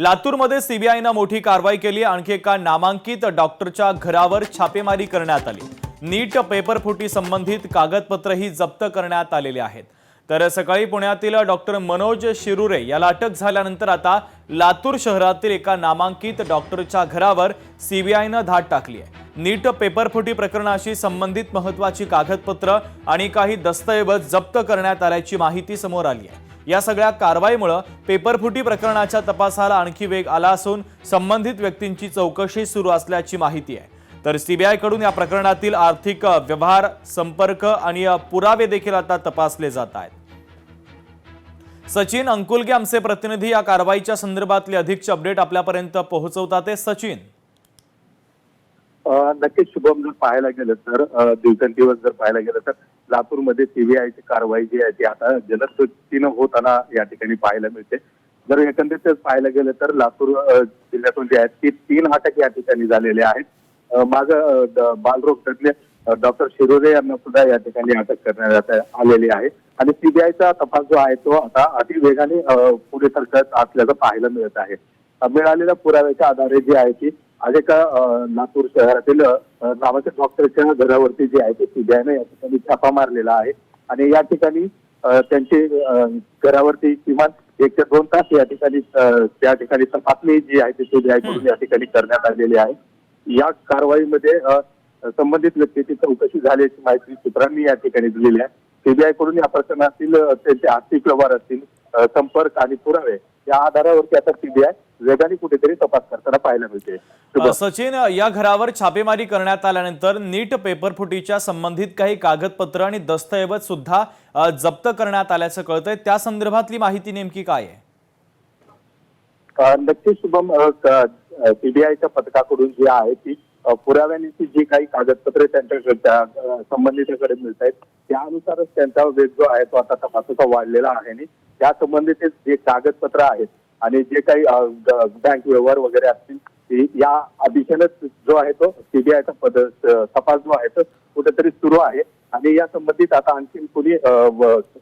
लातूरमध्ये सीबीआयनं मोठी कारवाई केली। आणखी एका नामांकित डॉक्टरच्या घरावर छापेमारी करण्यात आली। नीट पेपरफुटी संबंधित कागदपत्रही जप्त करण्यात आलेले आहेत। तर सकाळी पुण्यातील डॉक्टर मनोज शिरुरे याला अटक झाल्यानंतर आता लातूर शहरातील एका नामांकित डॉक्टरच्या घरावर सीबीआयनं धाड टाकली आहे। नीट पेपरफुटी प्रकरणाशी संबंधित महत्त्वाची कागदपत्र आणि काही दस्तऐवज जप्त करण्यात आल्याची माहिती समोर आली आहे। या सगळ्या कारवाईमुळे पेपरफुटी प्रकरणाच्या तपासाला आणखी वेग आला असून संबंधित व्यक्तींची चौकशी सुरू असल्याची माहिती आहे। तर सीबीआय कडून या प्रकरणातील आर्थिक व्यवहार, संपर्क आणि पुरावे देखील आता तपासले जात आहेत। सचिन अंकुलगे आमचे प्रतिनिधी या कारवाईच्या संदर्भातले अधिकचे अपडेट आपल्यापर्यंत पोहोचवतात। सचिन, नक्कीच शुभम, जर पाहायला गेलं तर दिवसेंदिवस जर पाहायला गेलं तर लातूरमध्ये सीबीआयची कारवाई जी आहे ती आता जलदगतीनं होताना या ठिकाणी पाहायला मिळते। जर एकंदरीतच पाहायला गेलं तर लातूर जिल्ह्यातून जे आहेत ती 3 अटक या ठिकाणी झालेल्या आहेत। माग बालरोग तज्ञ डॉक्टर शिरोरे यांना सुद्धा या ठिकाणी अटक करण्यात आलेली आहे आणि सीबीआयचा तपास जो आहे तो आता अतिवेगाने पुढे सरकत असल्याचं पाहायला मिळत आहे। मिळालेल्या पुराव्याच्या आधारे जे आहे ती एका लातूर शहरातील नावाच्या डॉक्टरच्या घरावरती जे आहे ते सीबीआयने या ठिकाणी छापा मारलेला आहे आणि या ठिकाणी त्यांचे घरावरती किमान 1 ते 2 तास या ठिकाणी त्या ठिकाणी तपासणी जी आहे ती सीबीआय कडून या ठिकाणी करण्यात आलेली आहे। या कारवाईमध्ये संबंधित व्यक्तीची चौकशी झाल्याची माहिती सूत्रांनी या ठिकाणी दिलेली आहे। सीबीआय कडून या प्रकरणातील त्यांचे आर्थिक व्यवहार असतील, संपर्क आणि पुरावे या आधारावरती आता सीबीआय वेगाने कुठेतरी तपास करताना पाहायला मिळते। सचिन, या घरावर छापेमारी करण्यात आल्यानंतर नीट पेपरफुटीच्या संबंधित काही कागदपत्र आणि दस्तऐवज सुद्धा जप्त करण्यात आल्याचं कळतंय। त्या संदर्भातली माहिती नेमकी काय आहे? नक्कीच शुभम, सीबीआयच्या पथकाकडून जी आहे ती पुराव्यांची जी काही कागदपत्रे त्यांच्या संबंधितांकडे मिळत आहेत त्यानुसारच त्यांचा वेग जो आहे तो आता तपासाचा वाढलेला आहे आणि त्या संबंधित जे कागदपत्र आहेत आणि जे काही बँक व्यवहार वगैरे असतील या दिशेनेच जो आहे तो सीबीआयचा तपास जो आहे तो कुठेतरी सुरू आहे आणि या संबंधित आता आणखी कोणी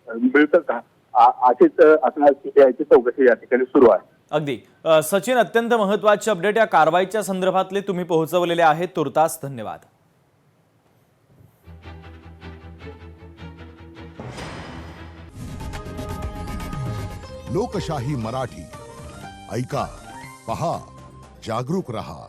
मिळतं का अशीच आता सीबीआयची चौकशी या ठिकाणी सुरू आहे। अगदी सचिन, अत्यंत महत्त्वाचे अपडेट या कारवाईच्या संदर्भातले तुम्ही पोहोचवलेले आहेत। तुर्तास धन्यवाद। लोकशाही मराठी ऐका, पहा, जागरूक रहा।